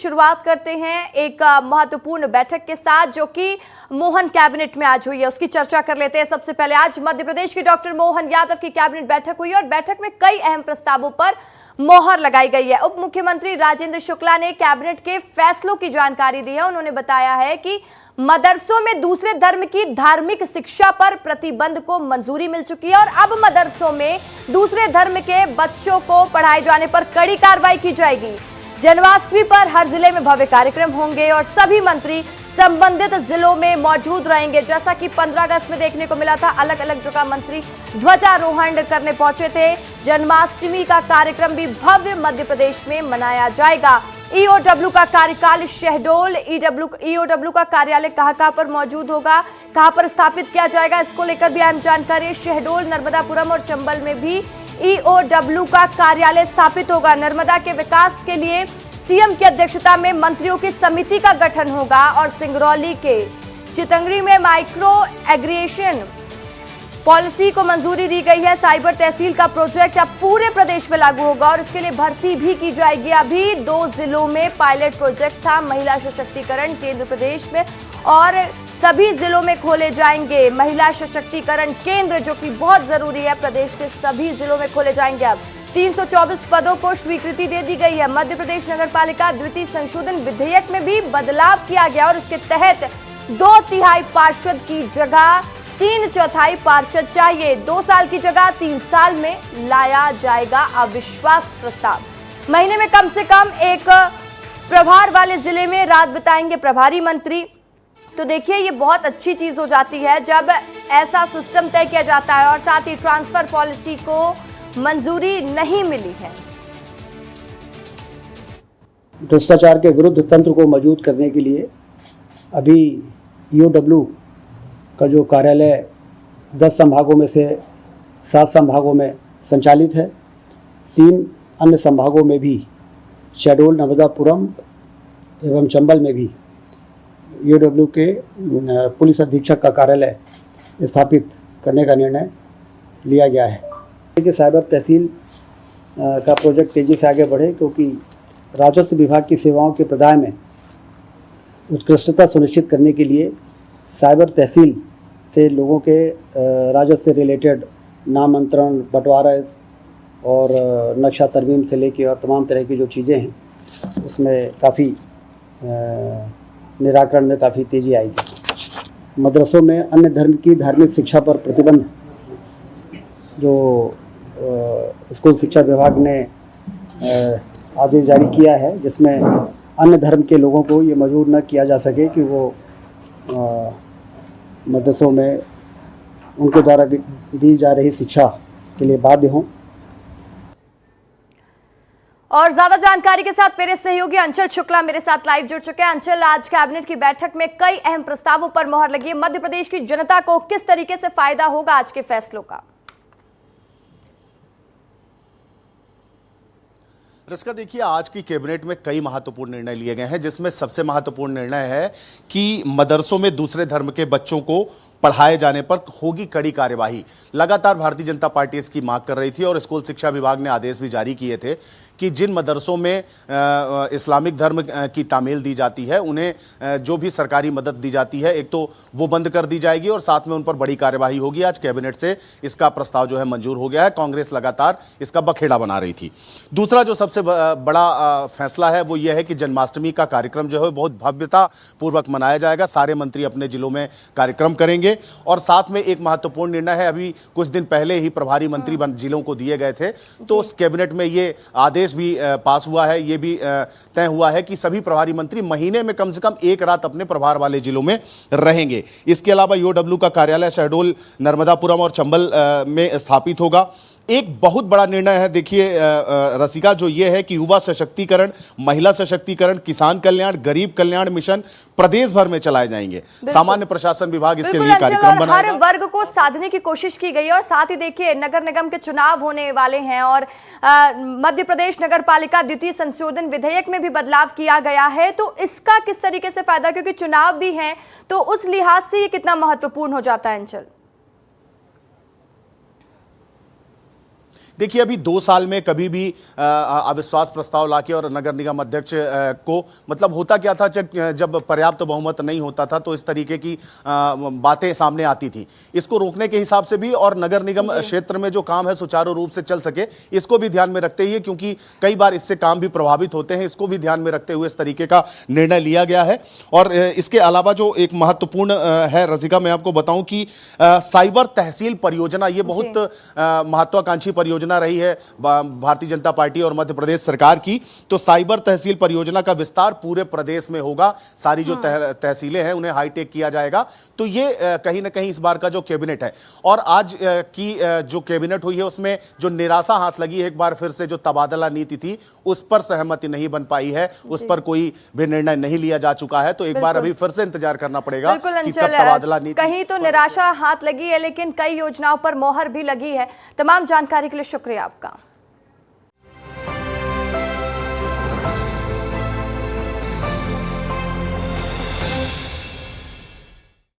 शुरुआत करते हैं एक महत्वपूर्ण बैठक के साथ जो कि मोहन कैबिनेट में आज हुई है, उसकी चर्चा कर लेते हैं। सबसे पहले आज मध्य प्रदेश के डॉक्टर मोहन यादव की कैबिनेट बैठक हुई और बैठक में कई अहम प्रस्तावों पर मोहर लगाई गई है। उप मुख्यमंत्री राजेंद्र शुक्ला ने कैबिनेट के फैसलों की जानकारी दी है। उन्होंने बताया है कि मदरसों में दूसरे धर्म की धार्मिक शिक्षा पर प्रतिबंध को मंजूरी मिल चुकी है और अब मदरसों में दूसरे धर्म के बच्चों को पढ़ाए जाने पर कड़ी कार्रवाई की जाएगी। जन्माष्टमी पर हर जिले में भव्य कार्यक्रम होंगे और सभी मंत्री संबंधित जिलों में मौजूद रहेंगे। जैसा कि 15 अगस्त में देखने को मिला था, अलग अलग जगह मंत्री ध्वजारोहण करने पहुंचे थे। जन्माष्टमी का कार्यक्रम भी भव्य मध्य प्रदेश में मनाया जाएगा। ईओडब्ल्यू का कार्यकाल शहडोल, ईओडब्ल्यू का कार्यालय कहां पर मौजूद होगा, कहां पर स्थापित किया जाएगा, इसको लेकर भी अहम जानकारी। शहडोल, नर्मदापुरम और चंबल में भी ईओडब्ल्यू का कार्यालय स्थापित होगा। नर्मदा के विकास के लिए सीएम की अध्यक्षता में मंत्रियों की समिति का गठन होगा और सिंगरौली के चितंगड़ी में माइक्रो एग्रीगेशन पॉलिसी को मंजूरी दी गई है। साइबर तहसील का प्रोजेक्ट अब पूरे प्रदेश में लागू होगा और इसके लिए भर्ती भी की जाएगी। अभी 2 जिलों में पायलट प्रोजेक्ट था, महिला सशक्तिकरण केंद्र प्रदेश में, और सभी जिलों में खोले जाएंगे महिला सशक्तिकरण केंद्र, जो कि बहुत जरूरी है। प्रदेश के सभी जिलों में खोले जाएंगे। अब 324 पदों को स्वीकृति दे दी गई है। मध्य प्रदेश नगर पालिका द्वितीय संशोधन विधेयक में भी बदलाव किया गया और इसके तहत 2/3 पार्षद की जगह 3/4 पार्षद चाहिए। 2 साल की जगह 3 साल में लाया जाएगा अविश्वास प्रस्ताव। महीने में कम से कम एक प्रभार वाले जिले में रात बिताएंगे प्रभारी मंत्री। तो देखिए, ये बहुत अच्छी चीज हो जाती है जब ऐसा सिस्टम तय किया जाता है और साथ ही ट्रांसफर पॉलिसी को मंजूरी नहीं मिली है। भ्रष्टाचार के विरुद्ध तंत्र को मजबूत करने के लिए अभी ईओडब्ल्यू का जो कार्यालय 10 संभागों में से 7 संभागों में संचालित है, 3 अन्य संभागों में भी शहडोल, नर्मदापुरम एवं चंबल में भी ईओडब्ल्यू के पुलिस अधीक्षक का कार्यालय स्थापित करने का निर्णय लिया गया है कि साइबर तहसील का प्रोजेक्ट तेजी से आगे बढ़े, क्योंकि राजस्व विभाग की सेवाओं के प्रदाय में उत्कृष्टता सुनिश्चित करने के लिए साइबर तहसील से लोगों के राजस्व से रिलेटेड नामांतरण, बंटवारा और नक्शा तरमीम से लेके और तमाम तरह की जो चीज़ें हैं उसमें काफ़ी निराकरण में काफ़ी तेज़ी आएगी। मदरसों में अन्य धर्म की धार्मिक शिक्षा पर प्रतिबंध जो स्कूल शिक्षा विभाग ने आदेश जारी किया है, जिसमें अन्य धर्म के लोगों को ये मजबूर न किया जा सके कि वो मदरसों में उनके द्वारा दी जा रही शिक्षा के लिए बाध्य हों। और ज्यादा जानकारी के साथ मेरे सहयोगी अंचल शुक्ला मेरे साथ लाइव जुड़ चुके हैं। अंचल, आज कैबिनेट की बैठक में कई अहम प्रस्तावों पर मोहर लगी है। मध्य प्रदेश की जनता को किस तरीके से फायदा होगा आज के फैसलों का? रसिका, देखिए, आज की कैबिनेट में कई महत्वपूर्ण निर्णय लिए गए हैं, जिसमें सबसे महत्वपूर्ण निर्णय है कि मदरसों में दूसरे धर्म के बच्चों को पढ़ाए जाने पर होगी कड़ी कार्यवाही। लगातार भारतीय जनता पार्टी इसकी मांग कर रही थी और स्कूल शिक्षा विभाग ने आदेश भी जारी किए थे कि जिन मदरसों में इस्लामिक धर्म की तामील दी जाती है, उन्हें जो भी सरकारी मदद दी जाती है, एक तो वो बंद कर दी जाएगी और साथ में उन पर बड़ी कार्यवाही होगी। आज कैबिनेट से इसका प्रस्ताव जो है मंजूर हो गया है। कांग्रेस लगातार इसका बखेड़ा बना रही थी। दूसरा जो सबसे बड़ा फैसला है वो ये है कि जन्माष्टमी का कार्यक्रम जो है बहुत भव्यता पूर्वक मनाया जाएगा। सारे मंत्री अपने जिलों में कार्यक्रम करेंगे और साथ में एक महत्वपूर्ण निर्णय है, अभी कुछ दिन पहले ही प्रभारी मंत्री जिलों को दिए गए थे, तो उस कैबिनेट में ये आदेश भी पास हुआ है, ये भी तय हुआ है कि सभी प्रभारी मंत्री महीने में कम से कम एक रात अपने प्रभार वाले जिलों में रहेंगे। इसके अलावा ईओडब्ल्यू का कार्यालय शहडोल, नर्मदापुरम और चंबल में स्थापित होगा। एक बहुत बड़ा निर्णय है, देखिए रसिका, जो ये है कि युवा सशक्तिकरण, महिला सशक्तिकरण, किसान कल्याण, गरीब कल्याण मिशन प्रदेश भर में चलाए जाएंगे। सामान्य प्रशासन विभाग इसके लिए कार्यक्रम बनाएगा। हर वर्ग को साधने की कोशिश की गई है और साथ ही देखिए नगर निगम के चुनाव होने वाले हैं और मध्य प्रदेश नगर पालिका द्वितीय संशोधन विधेयक में भी बदलाव किया गया है। तो इसका किस तरीके से फायदा, क्योंकि चुनाव भी है, तो उस लिहाज से ये कितना महत्वपूर्ण हो जाता है अंचल? देखिए अभी 2 साल में कभी भी अविश्वास प्रस्ताव लाके और नगर निगम अध्यक्ष को मतलब होता क्या था, जब पर्याप्त बहुमत नहीं होता था तो इस तरीके की बातें सामने आती थी। इसको रोकने के हिसाब से भी और नगर निगम क्षेत्र में जो काम है सुचारू रूप से चल सके इसको भी ध्यान में रखते हुए, क्योंकि कई बार इससे काम भी प्रभावित होते हैं, इसको भी ध्यान में रखते हुए इस तरीके का निर्णय लिया गया है। और इसके अलावा जो एक महत्वपूर्ण है रसिका, मैं आपको बताऊं कि साइबर तहसील परियोजना ये बहुत महत्वाकांक्षी परियोजना रही है भारतीय जनता पार्टी और मध्य प्रदेश सरकार की। तो साइबर तहसील परियोजना का विस्तार पूरे प्रदेश में होगा, सारी जो तहसीलें हैं उन्हें हाईटेक किया जाएगा। तो ये कहीं ना कहीं इस बार का जो कैबिनेट है और आज की जो कैबिनेट हुई है उसमें जो निराशा हाथ लगी है, एक बार फिर से जो तबादला नीति थी उस पर सहमति नहीं बन पाई है, उस पर कोई भी निर्णय नहीं लिया जा चुका है। तो एक बार अभी फिर से इंतजार करना पड़ेगा कि कब तबादला नीति। कहीं तो निराशा हाथ लगी है लेकिन कई योजनाओं पर मोहर भी लगी है। तमाम जानकारी के लिए शुक्रिया आपका।